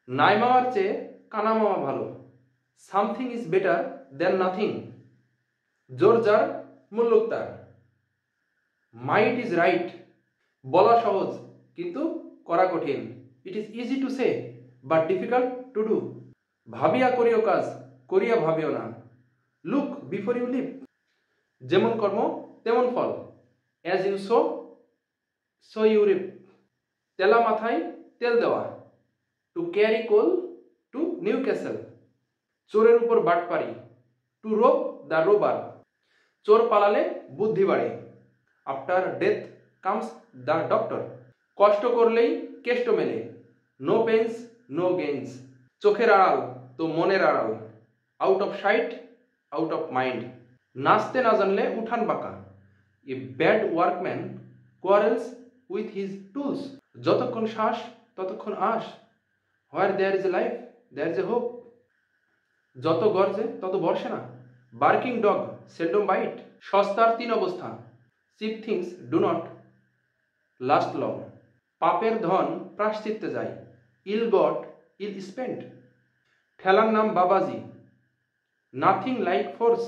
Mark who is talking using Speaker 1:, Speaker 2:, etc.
Speaker 1: নাই মামার চেয়ে কানা মামা ভালো। Something is better than nothing. জোর যার মুল্লুক তার। Might is right. বলা সহজ কিন্তু করা কঠিন। It is easy to say but difficult to do. ভাবিয়া করিও কাজ, করিয়া ভাবিও না। Look before you leap. যেমন কর্ম তেমন ফল। As you sow so you reap. তেলা মাথায় তেল দেওয়া। To carry coal to Newcastle. চোরের উপর বাটপারি। To rob the robber. চোর পালালে বুদ্ধি বাড়ে। After death comes the doctor. কষ্ট করলেই কেষ্ট মেলে। No pains no gains. চোখের আড়াল তো মনের আড়াল। Out of sight out of mind. নাচতে না জানলে উঠান বাঁকা। A bad workman quarrels with his tools. যতক্ষণ শ্বাস ততক্ষণ আশ। Where there is a life there is a hope. যত গর্জে তত বর্ষে না। Barking dog seldom bite. সস্তার তিন অবস্থা। Cheap things do not last long. পাপের ধন প্রায়শ্চিত্তে যায়। ইল গট ইল স্পেন্ট। ঠেলার নাম বাবাজি। Nothing like force